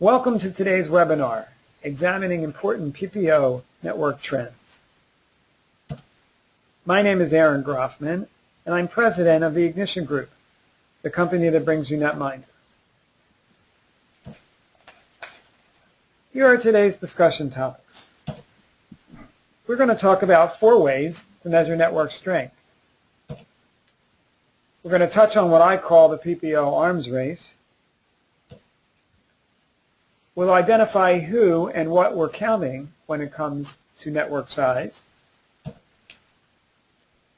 Welcome to today's webinar, Examining Important PPO Network Trends. My name is Aaron Groffman, and I'm president of the Ignition Group, the company that brings you Netminder. Here are today's discussion topics. We're going to talk about 4 ways to measure network strength. We're going to touch on what I call the PPO arms race. We'll identify who and what we're counting when it comes to network size.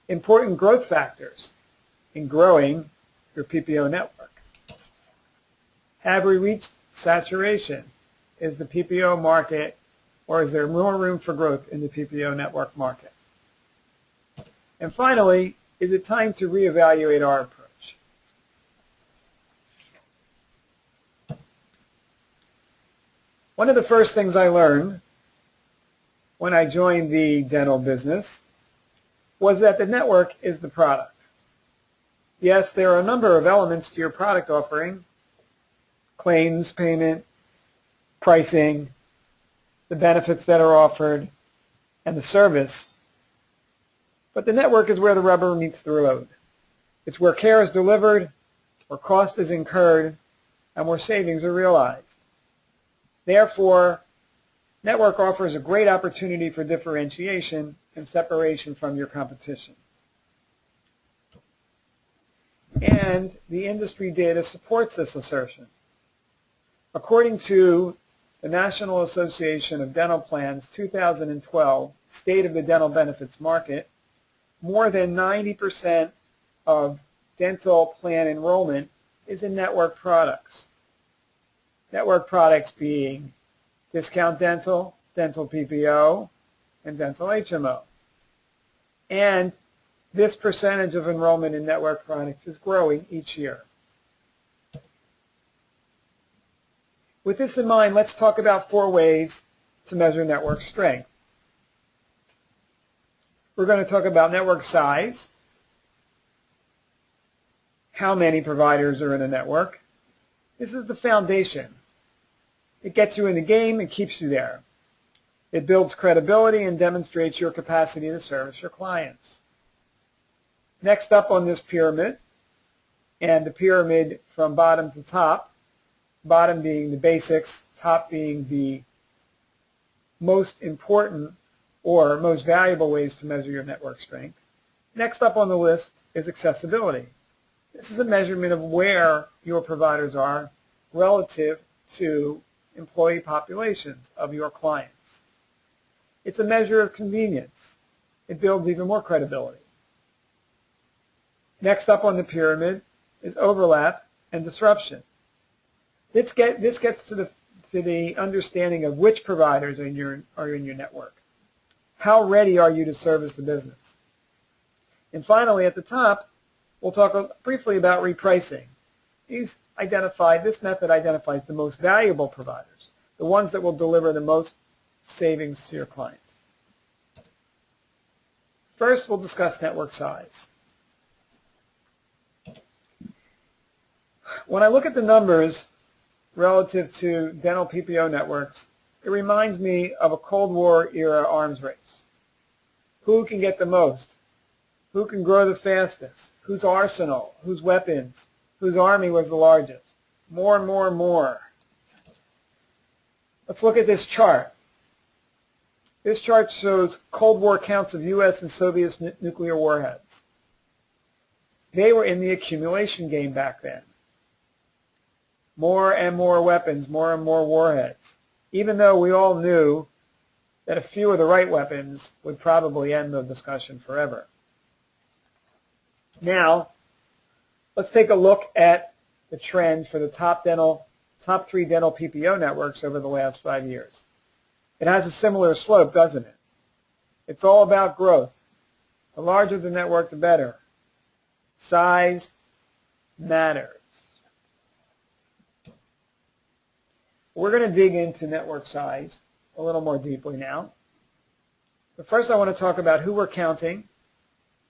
Important growth factors in growing your PPO network. Have we reached saturation? Is the PPO market, or is there more room for growth in the PPO network market? And finally, is it time to reevaluate our approach? One of the first things I learned when I joined the dental business was that the network is the product. Yes, there are a number of elements to your product offering: claims, payment, pricing, the benefits that are offered, and the service. But the network is where the rubber meets the road. It's where care is delivered, where cost is incurred, and where savings are realized. Therefore, network offers a great opportunity for differentiation and separation from your competition. And the industry data supports this assertion. According to the National Association of Dental Plans 2012 State of the Dental Benefits Market, more than 90% of dental plan enrollment is in network products. Network products being discount dental, dental PPO, and dental HMO. And this percentage of enrollment in network products is growing each year. With this in mind, let's talk about 4 ways to measure network strength. We're going to talk about network size, how many providers are in a network. This is the foundation. It gets you in the game and keeps you there. It builds credibility and demonstrates your capacity to service your clients. Next up on this pyramid, and the pyramid from bottom to top, bottom being the basics, top being the most important or most valuable ways to measure your network strength. Next up on the list is accessibility. This is a measurement of where your providers are relative to employee populations of your clients. It's a measure of convenience. It builds even more credibility. Next up on the pyramid is overlap and disruption. This gets to the understanding of which providers are in your network. How ready are you to service the business? And finally, at the top, we'll talk briefly about repricing. This method identifies the most valuable providers, the ones that will deliver the most savings to your clients. First, we'll discuss network size. When I look at the numbers relative to dental PPO networks, it reminds me of a Cold War era arms race. Who can get the most? Who can grow the fastest? Whose arsenal? Whose weapons? Whose army was the largest? More and more and more. Let's look at this chart. This chart shows Cold War counts of U.S. and Soviet nuclear warheads. They were in the accumulation game back then. More and more weapons, more and more warheads. Even though we all knew that a few of the right weapons would probably end the discussion forever. Now, let's take a look at the trend for the top 3 dental PPO networks over the last 5 years. It has a similar slope, doesn't it? It's all about growth. The larger the network, the better. Size matters. We're going to dig into network size a little more deeply now. But first I want to talk about who we're counting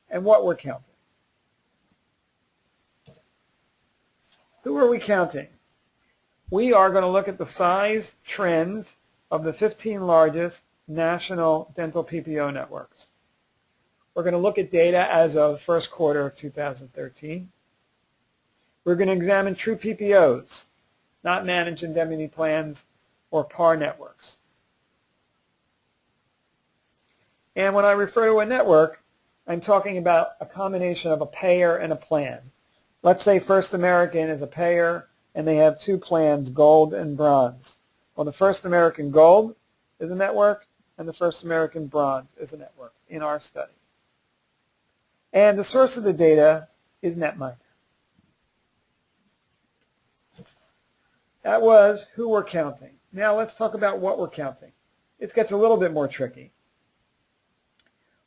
and what we're counting. Who are we counting? we are going to look at the size trends of the 15 largest national dental PPO networks. We're going to look at data as of first quarter of 2013. We're going to examine true PPOs, not managed indemnity plans or PAR networks. And when I refer to a network, I'm talking about a combination of a payer and a plan. Let's say First American is a payer and they have two plans, Gold and Bronze. Well, the First American Gold is a network and the First American Bronze is a network in our study. And the source of the data is Netminder. That was who we're counting. Now let's talk about what we're counting. This gets a little bit more tricky.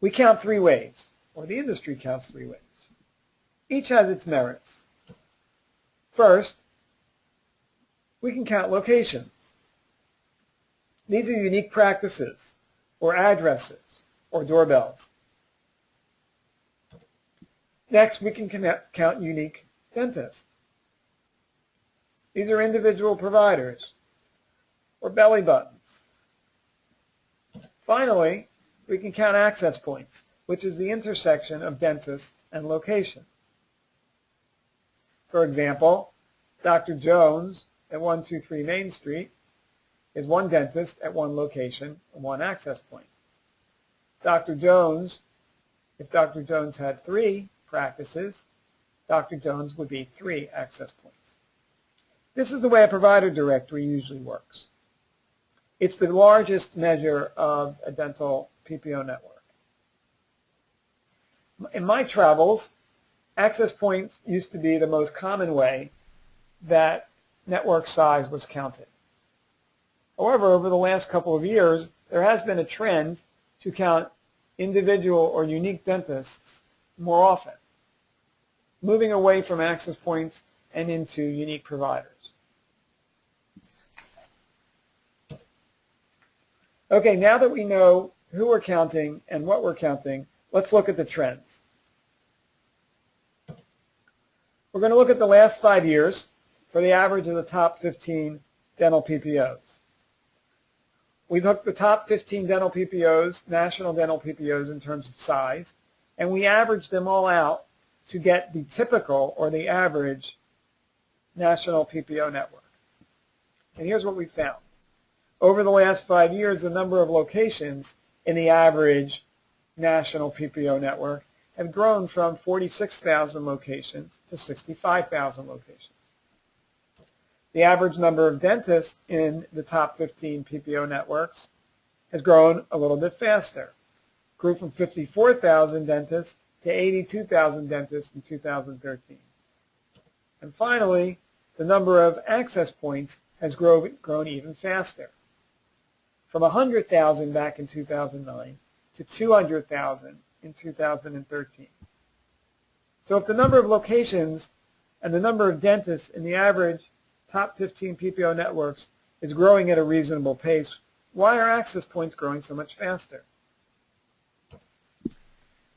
We count three ways, or the industry counts three ways. Each has its merits. First, we can count locations. These are unique practices, or addresses, or doorbells. Next, we can count unique dentists. These are individual providers, or belly buttons. Finally, we can count access points, which is the intersection of dentists and locations. For example, Dr. Jones at 123 Main Street is one dentist at one location and one access point. Dr. Jones, if Dr. Jones had 3 practices, Dr. Jones would be 3 access points. This is the way a provider directory usually works. It's the largest measure of a dental PPO network. In my travels, access points used to be the most common way that network size was counted. However, over the last couple of years, there has been a trend to count individual or unique dentists more often, moving away from access points and into unique providers. Okay, now that we know who we're counting and what we're counting, let's look at the trends. We're going to look at the last 5 years for the average of the top 15 dental PPOs. We took the top 15 dental PPOs, national dental PPOs in terms of size, and we averaged them all out to get the typical or the average national PPO network. And here's what we found. Over the last 5 years, the number of locations in the average national PPO network have grown from 46,000 locations to 65,000 locations. The average number of dentists in the top 15 PPO networks has grown a little bit faster. Grew from 54,000 dentists to 82,000 dentists in 2013. And finally, the number of access points has grown even faster. From 100,000 back in 2009 to 200,000 in 2013. So if the number of locations and the number of dentists in the average top 15 PPO networks is growing at a reasonable pace, why are access points growing so much faster?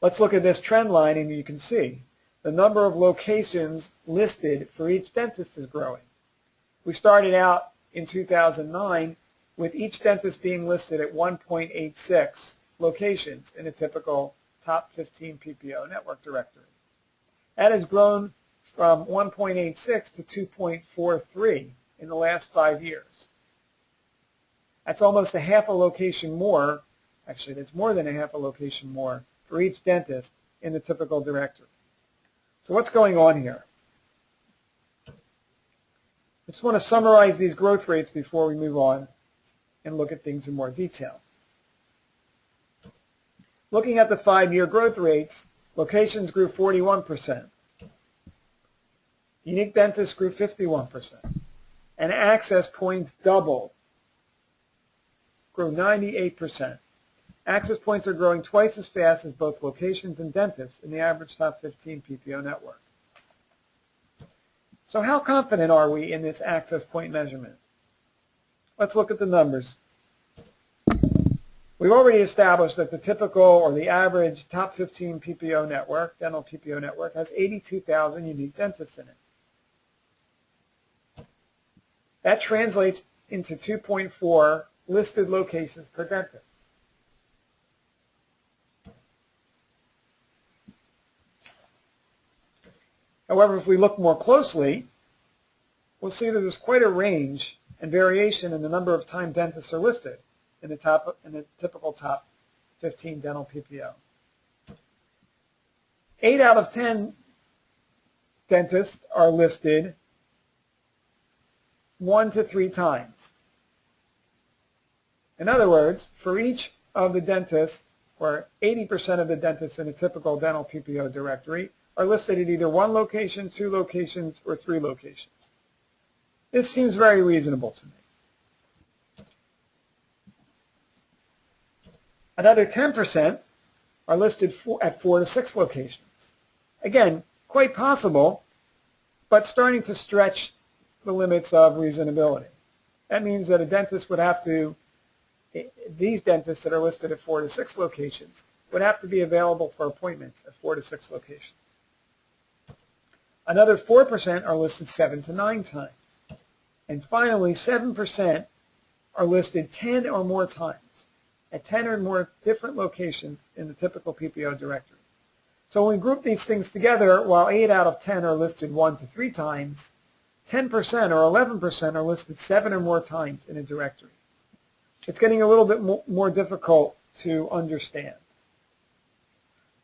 Let's look at this trend line and you can see the number of locations listed for each dentist is growing. We started out in 2009 with each dentist being listed at 1.86 locations in a typical top 15 PPO network directory. That has grown from 1.86 to 2.43 in the last 5 years. That's almost a half a location more, actually that's more than a half a location more for each dentist in the typical directory. So what's going on here? I just want to summarize these growth rates before we move on and look at things in more detail. Looking at the 5-year growth rates, locations grew 41%. Unique dentists grew 51%. And access points doubled, grew 98%. Access points are growing twice as fast as both locations and dentists in the average top 15 PPO network. So how confident are we in this access point measurement? Let's look at the numbers. We've already established that the typical or the average top 15 PPO network, dental PPO network, has 82,000 unique dentists in it. That translates into 2.4 listed locations per dentist. However, if we look more closely, we'll see that there's quite a range and variation in the number of time dentists are listed in the typical top 15 dental PPO. 8 out of 10 dentists are listed 1 to 3 times. In other words, for each of the dentists, or 80% of the dentists in a typical dental PPO directory, are listed at either 1 location, 2 locations, or 3 locations. This seems very reasonable to me. Another 10% are listed at 4 to 6 locations. Again, quite possible, but starting to stretch the limits of reasonability. That means that a dentist would have to, these dentists that are listed at 4 to 6 locations, would have to be available for appointments at 4 to 6 locations. Another 4% are listed 7 to 9 times. And finally, 7% are listed 10 or more times at 10 or more different locations in the typical PPO directory. So when we group these things together, while 8 out of 10 are listed 1 to 3 times, 10% or 11% are listed 7 or more times in a directory. It's getting a little bit more difficult to understand.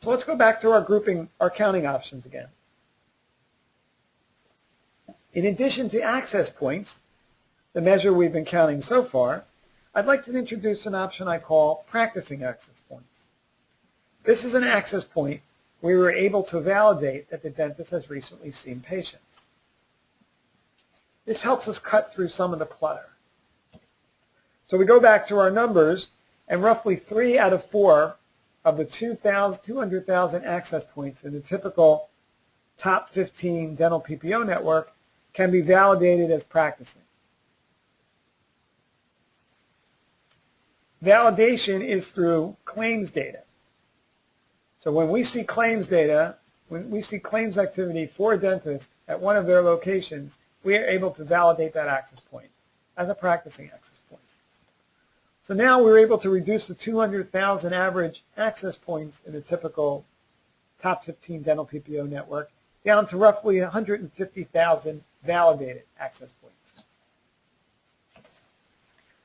So let's go back to our counting options again. In addition to access points, the measure we've been counting so far, I'd like to introduce an option I call practicing access points. This is an access point where we're able to validate that the dentist has recently seen patients. This helps us cut through some of the clutter. So we go back to our numbers, and roughly 3 out of 4 of the 200,000 access points in the typical top 15 dental PPO network can be validated as practicing. Validation is through claims data. So when we see claims data, when we see claims activity for a dentist at one of their locations, we are able to validate that access point as a practicing access point. So now we're able to reduce the 200,000 average access points in a typical top 15 dental PPO network down to roughly 150,000 validated access points.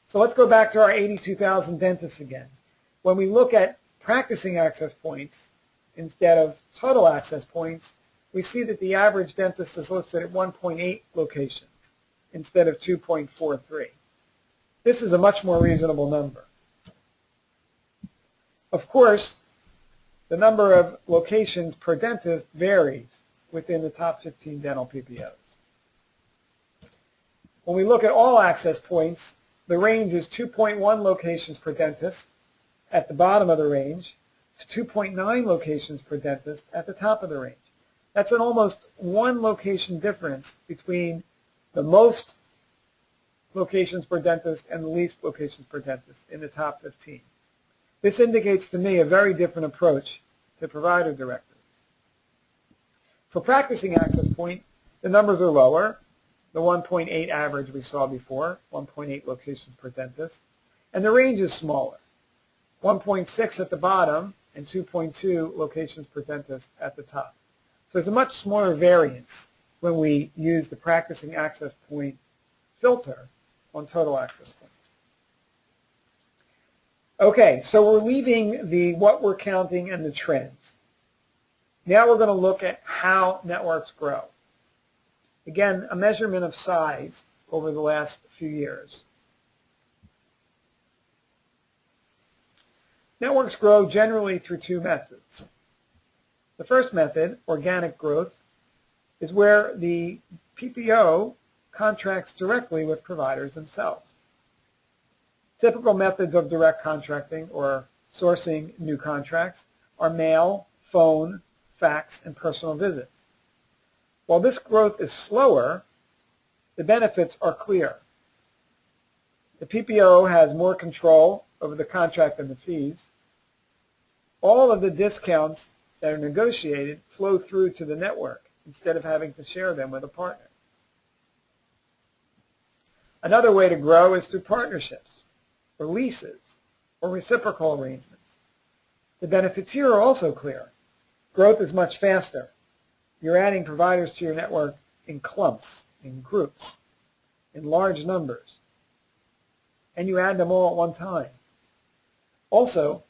So let's go back to our 82,000 dentists again. When we look at practicing access points instead of total access points, we see that the average dentist is listed at 1.8 locations instead of 2.43. This is a much more reasonable number. Of course, the number of locations per dentist varies within the top 15 dental PPOs. When we look at all access points, the range is 2.1 locations per dentist at the bottom of the range to 2.9 locations per dentist at the top of the range. That's an almost 1 location difference between the most locations per dentist and the least locations per dentist in the top 15. This indicates to me a very different approach to provider directives. For practicing access points, the numbers are lower, the 1.8 average we saw before, 1.8 locations per dentist, and the range is smaller, 1.6 at the bottom and 2.2 locations per dentist at the top. So there's a much smaller variance when we use the practicing access point filter on total access points. Okay, so we're leaving the what we're counting and the trends. Now we're going to look at how networks grow. Again, a measurement of size over the last few years. Networks grow generally through 2 methods. The first method, organic growth, is where the PPO contracts directly with providers themselves. Typical methods of direct contracting or sourcing new contracts are mail, phone, fax, and personal visits. While this growth is slower, the benefits are clear. The PPO has more control over the contract and the fees. All of the discounts that are negotiated flow through to the network instead of having to share them with a partner. Another way to grow is through partnerships, or leases, or reciprocal arrangements. The benefits here are also clear. Growth is much faster. You're adding providers to your network in clumps, in groups, in large numbers, and you add them all at one time. Also,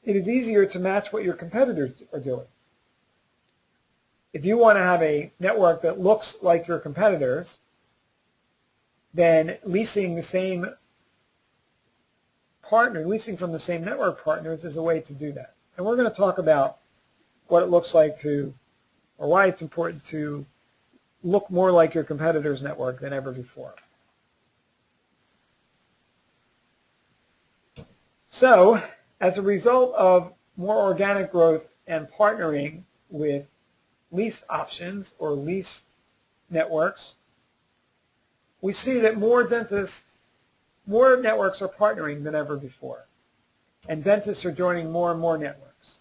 it is easier to match what your competitors are doing. If you want to have a network that looks like your competitors, then leasing from the same network partners is a way to do that. And we're going to talk about what it looks like to, or why it's important to look more like your competitor's network than ever before. So, as a result of more organic growth and partnering with lease options or lease networks, we see that more networks are partnering than ever before, and dentists are joining more and more networks.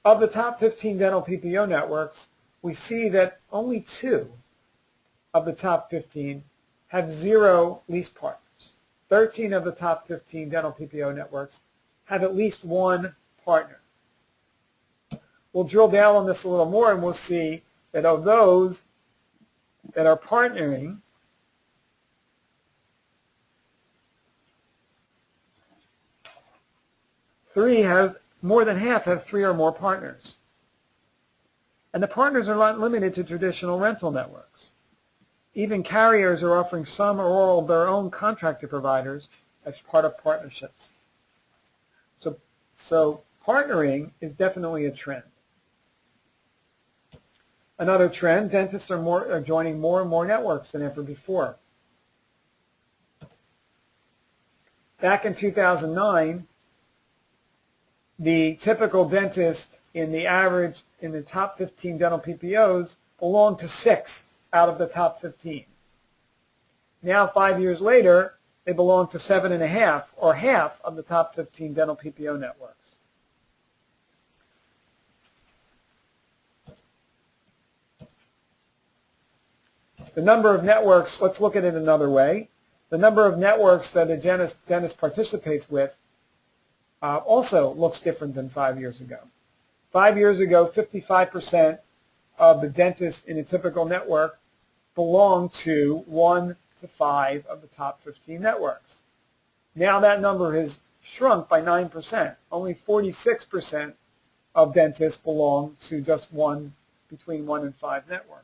Of the top 15 dental PPO networks, we see that only 2 of the top 15 have 0 lease partners. 13 of the top 15 dental PPO networks have at least 1 partner. We'll drill down on this a little more, and we'll see that of those that are partnering, more than half have 3 or more partners. And the partners are not limited to traditional rental networks. Even carriers are offering some or all of their own contracted providers as part of partnerships. So partnering is definitely a trend. Another trend, dentists are joining more and more networks than ever before. Back in 2009, the typical dentist in the top 15 dental PPOs belonged to 6 out of the top 15. Now, 5 years later, they belong to 7.5, or half of the top 15 dental PPO networks. The number of networks, let's look at it another way. The number of networks that a dentist participates with also looks different than 5 years ago. 5 years ago, 55% of the dentists in a typical network belong to 1 to 5 of the top 15 networks. Now that number has shrunk by 9%. Only 46% of dentists belong to just between 1 and 5 networks.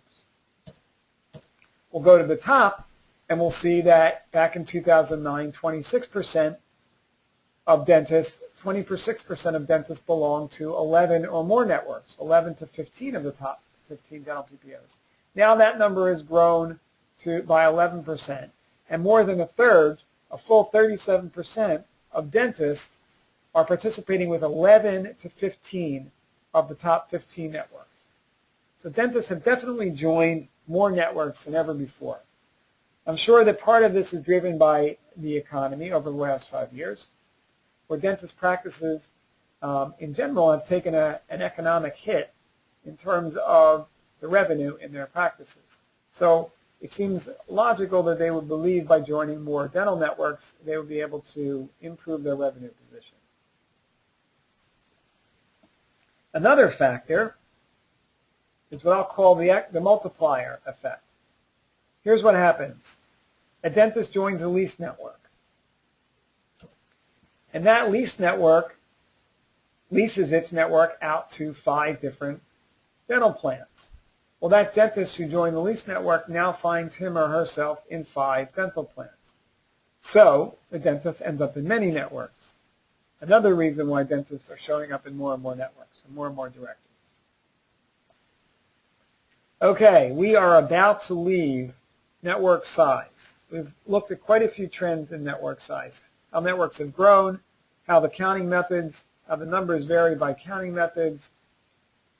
We'll go to the top, and we'll see that back in 2009, 26% of dentists belong to 11 or more networks, 11 to 15 of the top 15 dental PPOs. Now that number has grown by 11%, and more than a third, a full 37% of dentists are participating with 11 to 15 of the top 15 networks. So dentists have definitely joined more networks than ever before. I'm sure that part of this is driven by the economy over the last 5 years, where dentist practices in general have taken an economic hit in terms of the revenue in their practices. So it seems logical that they would believe by joining more dental networks, they would be able to improve their revenue position. Another factor is what I'll call the multiplier effect. Here's what happens. A dentist joins a lease network. And that lease network leases its network out to 5 different dental plans. Well, that dentist who joined the lease network now finds him or herself in 5 dental plans. So the dentist ends up in many networks. Another reason why dentists are showing up in more and more networks and more directories. Okay, we are about to leave network size. We've looked at quite a few trends in network size. How networks have grown, how the numbers vary by counting methods,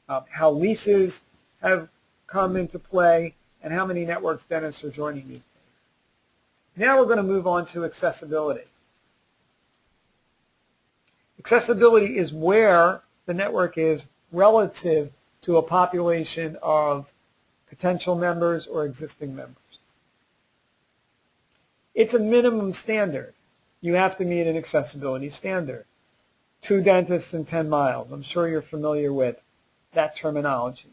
how leases have come into play, and how many networks dentists are joining these days. Now we're going to move on to accessibility. Accessibility is where the network is relative to a population of potential members, or existing members. It's a minimum standard. You have to meet an accessibility standard. 2 dentists in 10 miles. I'm sure you're familiar with that terminology.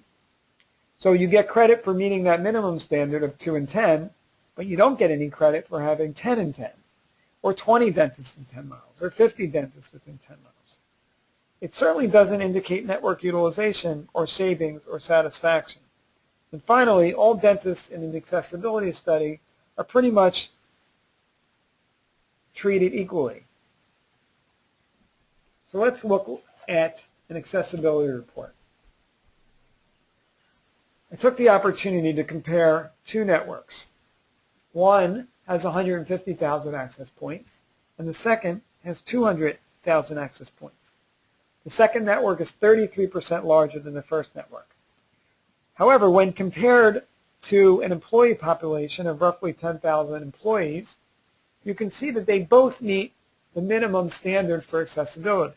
So you get credit for meeting that minimum standard of 2 in 10, but you don't get any credit for having 10 in 10, or 20 dentists in 10 miles, or 50 dentists within 10 miles. It certainly doesn't indicate network utilization or savings or satisfaction. And finally, all dentists in an accessibility study are pretty much treated equally. So let's look at an accessibility report. I took the opportunity to compare 2 networks. One has 150,000 access points, and the second has 200,000 access points. The second network is 33% larger than the first network. However, when compared to an employee population of roughly 10,000 employees, you can see that they both meet the minimum standard for accessibility.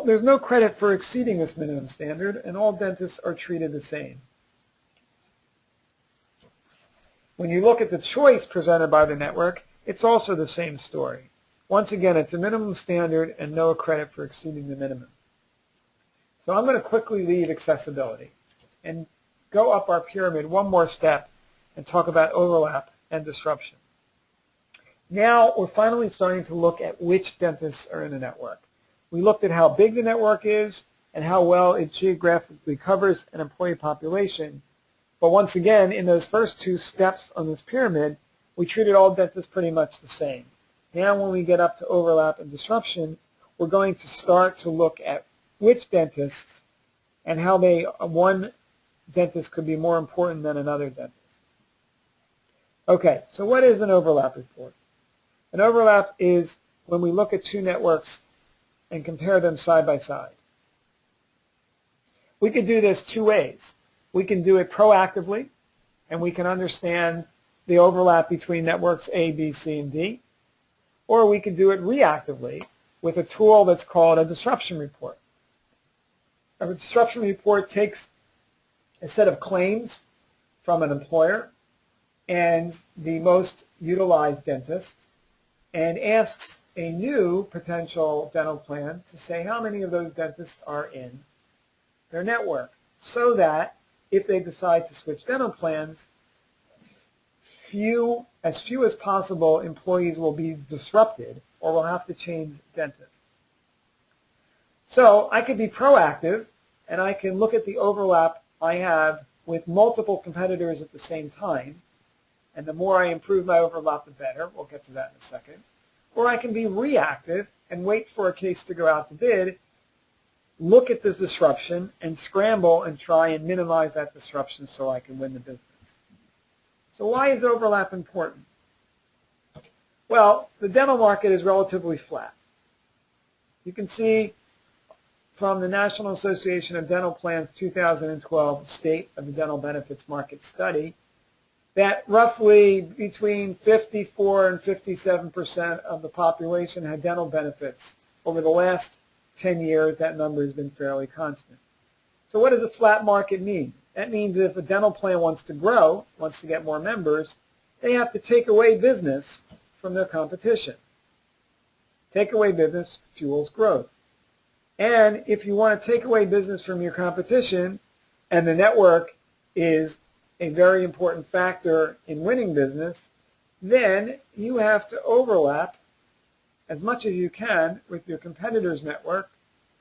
There's no credit for exceeding this minimum standard, and all dentists are treated the same. When you look at the choice presented by the network, it's also the same story. Once again, it's a minimum standard and no credit for exceeding the minimum. So I'm going to quickly leave accessibility and go up our pyramid one more step and talk about overlap and disruption. Now we're finally starting to look at which dentists are in the network. We looked at how big the network is and how well it geographically covers an employee population. But once again, in those first 2 steps on this pyramid, we treated all dentists pretty much the same. Now when we get up to overlap and disruption, we're going to start to look at which dentists and how one dentist could be more important than another dentist. Okay, so what is an overlap report? An overlap is when we look at 2 networks and compare them side by side. We can do this 2 ways. We can do it proactively, and we can understand the overlap between networks A, B, C, and D. Or we can do it reactively with a tool that's called a disruption report. A disruption report takes a set of claims from an employer and the most utilized dentists and asks a new potential dental plan to say how many of those dentists are in their network, so that if they decide to switch dental plans, as few as possible employees will be disrupted or will have to change dentists. So I could be proactive, and I can look at the overlap I have with multiple competitors at the same time, and the more I improve my overlap, the better. We'll get to that in a second. Or I can be reactive and wait for a case to go out to bid, look at this disruption, and scramble and try and minimize that disruption so I can win the business. So why is overlap important? Well, the dental market is relatively flat. You can see from the National Association of Dental Plans 2012 State of the Dental Benefits Market Study that roughly between 54 and 57% of the population had dental benefits. Over the last 10 years, that number has been fairly constant. So what does a flat market mean? That means if a dental plan wants to grow, wants to get more members, they have to take away business from their competition. Take away business fuels growth. And if you want to take away business from your competition, and the network is a very important factor in winning business, then you have to overlap as much as you can with your competitor's network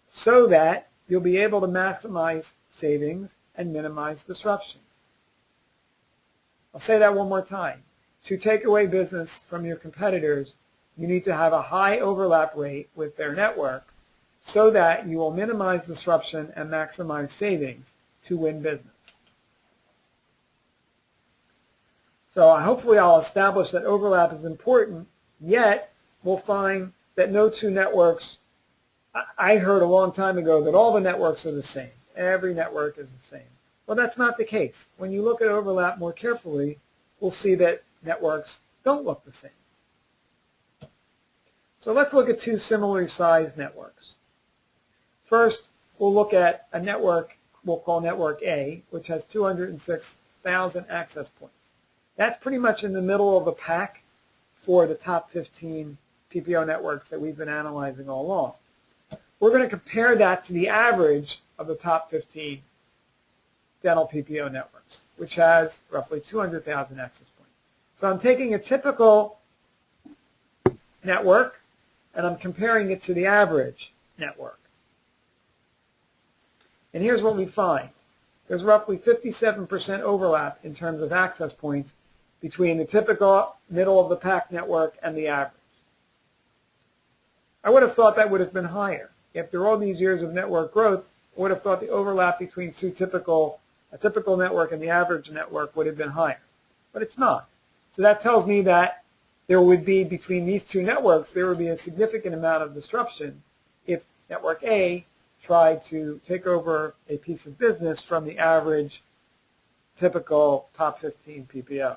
so that you'll be able to maximize savings and minimize disruption. I'll say that one more time. To take away business from your competitors, you need to have a high overlap rate with their network so that you will minimize disruption and maximize savings to win business. So hopefully I'll establish that overlap is important, yet we'll find that no 2 networks, I heard a long time ago that all the networks are the same. Every network is the same. Well, that's not the case. When you look at overlap more carefully, we'll see that networks don't look the same. So let's look at two similarly sized networks. First, we'll look at a network we'll call Network A, which has 206,000 access points. That's pretty much in the middle of the pack for the top 15 PPO networks that we've been analyzing all along. We're going to compare that to the average of the top 15 dental PPO networks, which has roughly 200,000 access points. So I'm taking a typical network and I'm comparing it to the average network. And here's what we find. There's roughly 57% overlap in terms of access points between the typical middle-of-the-pack network and the average. I would have thought that would have been higher. After all these years of network growth, I would have thought the overlap between a typical network and the average network would have been higher. But it's not. So that tells me that there would be, between these two networks, there would be a significant amount of disruption if Network A tried to take over a piece of business from the average typical top 15 PPO.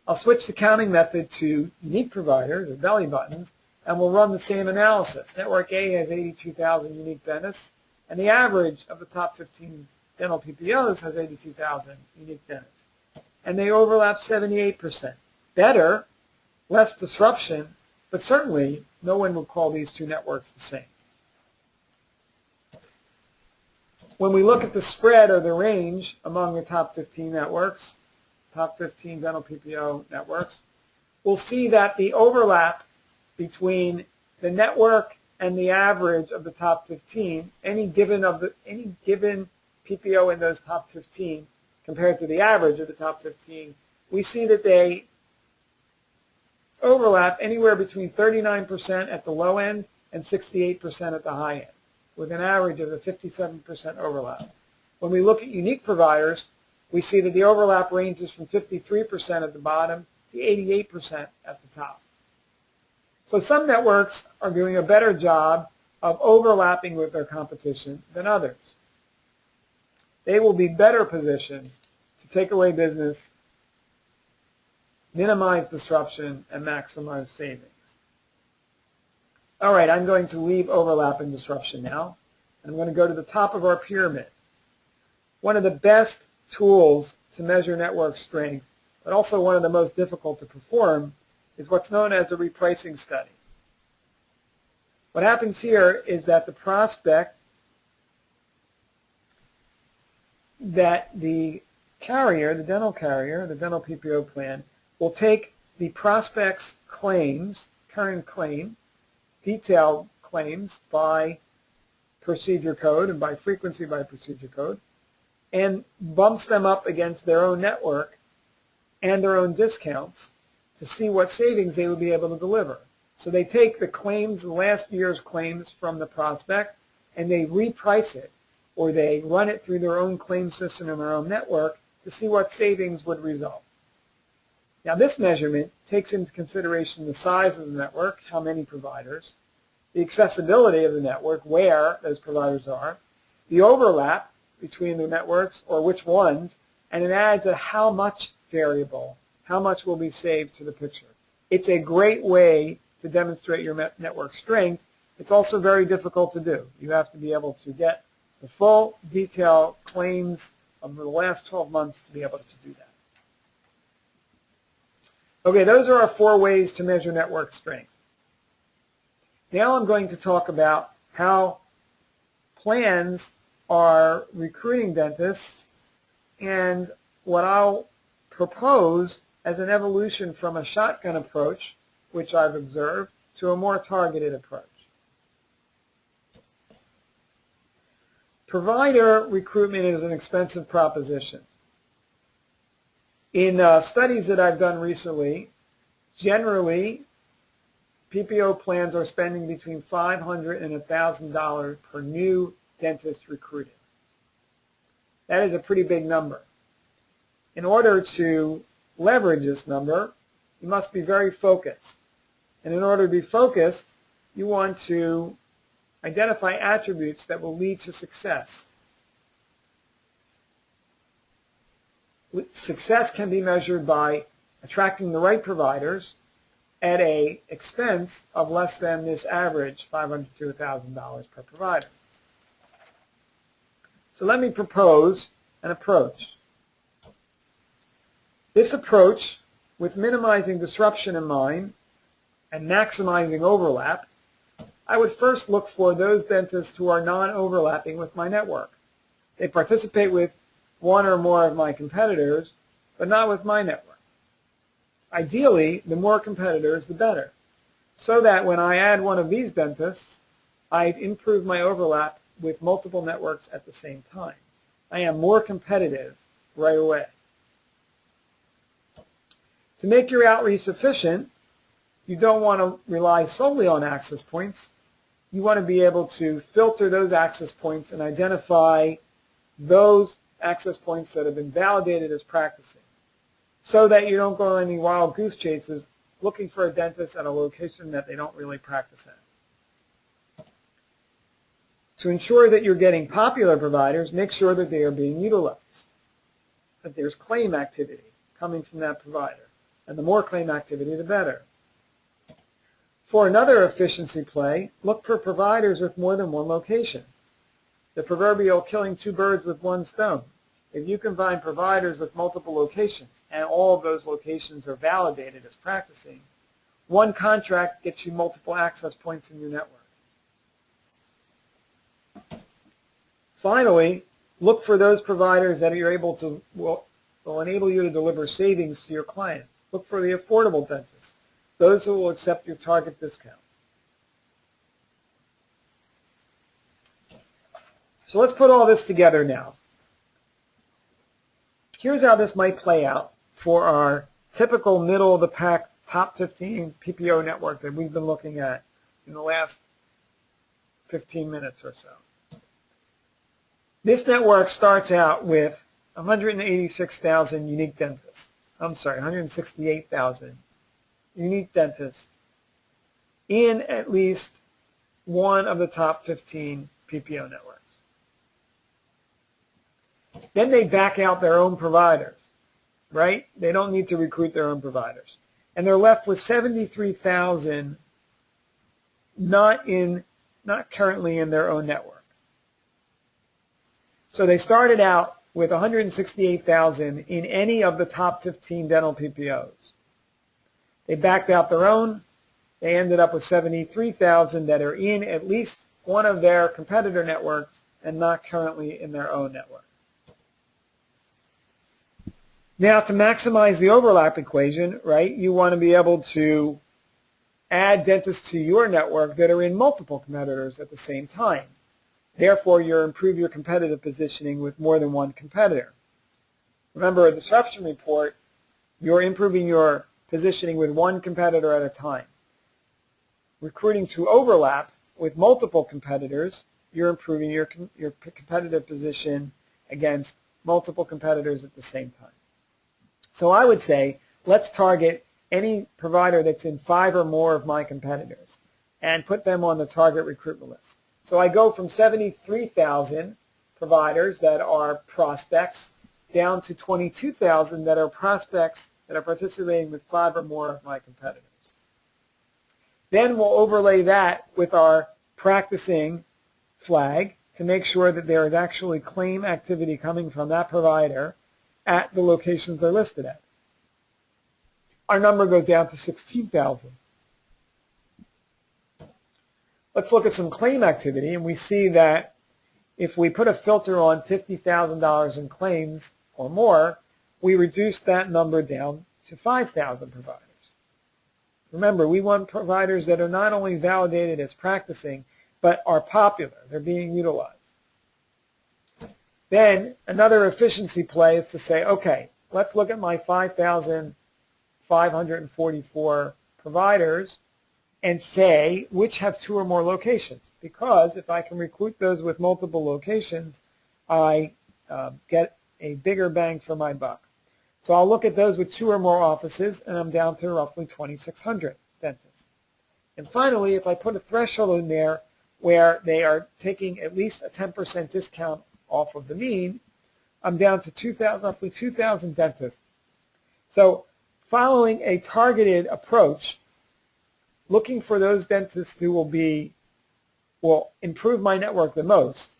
I'll switch the counting method to unique providers, or belly buttons, and we'll run the same analysis. Network A has 82,000 unique dentists, and the average of the top 15 dental PPOs has 82,000 unique dentists. And they overlap 78%. Better, less disruption, but certainly no one would call these two networks the same. When we look at the spread or the range among the top 15 networks, top 15 dental PPO networks, we'll see that the overlap between the network and the average of the top 15, any given PPO in those top 15 compared to the average of the top 15, we see that they overlap anywhere between 39% at the low end and 68% at the high end, with an average of a 57% overlap. When we look at unique providers, we see that the overlap ranges from 53% at the bottom to 88% at the top. So some networks are doing a better job of overlapping with their competition than others. They will be better positioned to take away business, minimize disruption, and maximize savings. All right, I'm going to leave overlap and disruption now. I'm going to go to the top of our pyramid. One of the best tools to measure network strength, but also one of the most difficult to perform, is what's known as a repricing study. What happens here is that the prospect, that the carrier, the dental PPO plan, will take the prospect's claims, current claim, detailed claims by procedure code and by frequency by procedure code, and bumps them up against their own network and their own discounts to see what savings they would be able to deliver. So they take the claims, the last year's claims from the prospect, and they reprice it, or they run it through their own claim system and their own network to see what savings would result. Now this measurement takes into consideration the size of the network, how many providers, the accessibility of the network, where those providers are, the overlap between the networks, or which ones, and it adds a how much variable, how much will be saved to the picture. It's a great way to demonstrate your network strength. It's also very difficult to do. You have to be able to get the full detailed claims of the last 12 months to be able to do that. Okay, those are our 4 ways to measure network strength. Now I'm going to talk about how plans are recruiting dentists and what I'll propose as an evolution from a shotgun approach, which I've observed, to a more targeted approach. Provider recruitment is an expensive proposition. In studies that I've done recently, generally, PPO plans are spending between $500 and $1,000 per new dentist recruited. That is a pretty big number. In order to leverage this number, you must be very focused. And in order to be focused, you want to identify attributes that will lead to success. Success can be measured by attracting the right providers, at a expense of less than this average $500 to $1,000 per provider. So let me propose an approach. This approach, with minimizing disruption in mind and maximizing overlap, I would first look for those dentists who are non-overlapping with my network. They participate with one or more of my competitors, but not with my network. Ideally, the more competitors, the better, so that when I add one of these dentists, I've improved my overlap with multiple networks at the same time. I am more competitive right away. To make your outreach efficient, you don't want to rely solely on access points. You want to be able to filter those access points and identify those access points that have been validated as practicing, so that you don't go on any wild goose chases looking for a dentist at a location that they don't really practice at. To ensure that you're getting popular providers, make sure that they are being utilized, that there's claim activity coming from that provider, and the more claim activity, the better. For another efficiency play, look for providers with more than one location. The proverbial killing two birds with one stone. If you can find providers with multiple locations and all of those locations are validated as practicing, one contract gets you multiple access points in your network. Finally, look for those providers that you're able to will enable you to deliver savings to your clients. Look for the affordable dentists, those who will accept your target discount. So let's put all this together now. Here's how this might play out for our typical middle-of-the-pack top 15 PPO network that we've been looking at in the last 15 minutes or so. This network starts out with 186,000 unique dentists. 168,000 unique dentists in at least one of the top 15 PPO networks. Then they back out their own providers, right? They don't need to recruit their own providers. And they're left with 73,000 not currently in their own network. So they started out with 168,000 in any of the top 15 dental PPOs. They backed out their own. They ended up with 73,000 that are in at least one of their competitor networks and not currently in their own network. Now, to maximize the overlap equation, right, you want to be able to add dentists to your network that are in multiple competitors at the same time. Therefore, you improve your competitive positioning with more than one competitor. Remember, a disruption report, you're improving your positioning with one competitor at a time. Recruiting to overlap with multiple competitors, you're improving your competitive position against multiple competitors at the same time. So I would say, let's target any provider that's in 5 or more of my competitors and put them on the target recruitment list. So I go from 73,000 providers that are prospects down to 22,000 that are prospects that are participating with 5 or more of my competitors. Then we'll overlay that with our practicing flag to make sure that there is actually claim activity coming from that provider at the locations they're listed at. Our number goes down to 16,000. Let's look at some claim activity, and we see that if we put a filter on $50,000 in claims or more, we reduce that number down to 5,000 providers. Remember, we want providers that are not only validated as practicing, but are popular. They're being utilized. Then another efficiency play is to say, okay, let's look at my 5,544 providers and say which have 2 or more locations. Because if I can recruit those with multiple locations, I get a bigger bang for my buck. So I'll look at those with 2 or more offices, and I'm down to roughly 2,600 dentists. And finally, if I put a threshold in there where they are taking at least a 10% discount off of the mean, I'm down to roughly 2,000 dentists. So following a targeted approach looking for those dentists who will improve my network the most.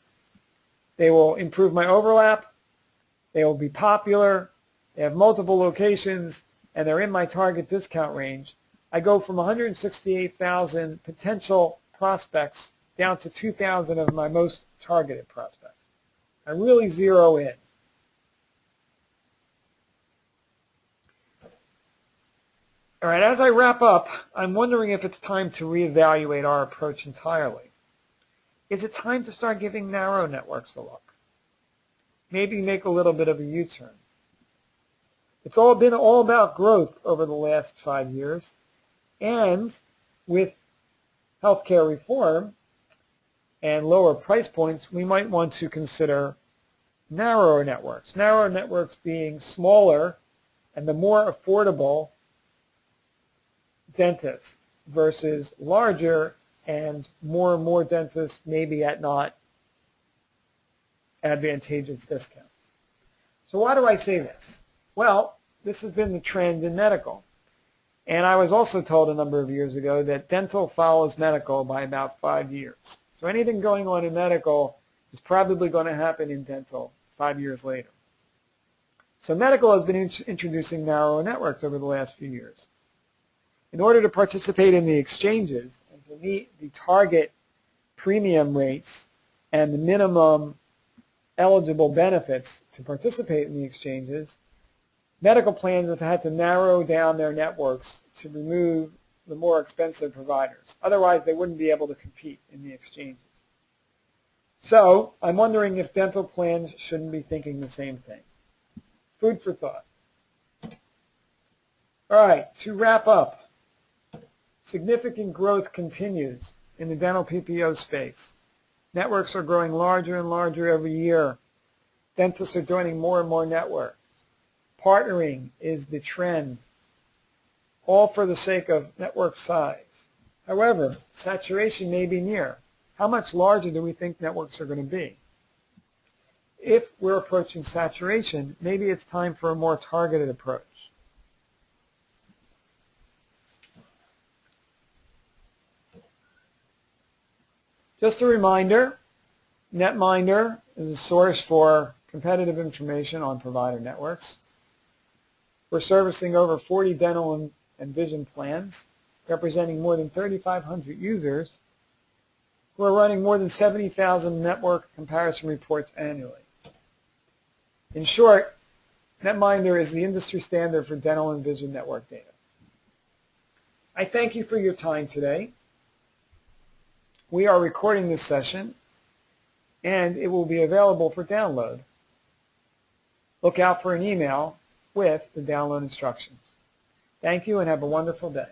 They will improve my overlap, they will be popular, they have multiple locations, and they're in my target discount range. I go from 168,000 potential prospects down to 2,000 of my most targeted prospects. I really zero in. All right, as I wrap up, I'm wondering if it's time to reevaluate our approach entirely. Is it time to start giving narrow networks a look? Maybe make a little bit of a U-turn. It's been all about growth over the last 5 years, and with healthcare reform and lower price points, we might want to consider narrower networks. Narrower networks being smaller and the more affordable dentist versus larger and more dentists maybe at not advantageous discounts. So why do I say this? Well, this has been the trend in medical. And I was also told a number of years ago that dental follows medical by about 5 years. So anything going on in medical is probably going to happen in dental 5 years later. So medical has been introducing narrower networks over the last few years. In order to participate in the exchanges and to meet the target premium rates and the minimum eligible benefits to participate in the exchanges, medical plans have had to narrow down their networks to remove the more expensive providers. Otherwise, they wouldn't be able to compete in the exchanges. So I'm wondering if dental plans shouldn't be thinking the same thing. Food for thought. All right, to wrap up, significant growth continues in the dental PPO space. Networks are growing larger and larger every year. Dentists are joining more and more networks. Partnering is the trend, all for the sake of network size. However, saturation may be near. How much larger do we think networks are going to be? If we're approaching saturation, maybe it's time for a more targeted approach. Just a reminder, Netminder is a source for competitive information on provider networks. We're servicing over 40 dental and vision plans, representing more than 3,500 users who are running more than 70,000 network comparison reports annually. In short, Netminder is the industry standard for dental and vision network data. I thank you for your time today. We are recording this session, and it will be available for download. Look out for an email with the download instructions. Thank you and have a wonderful day.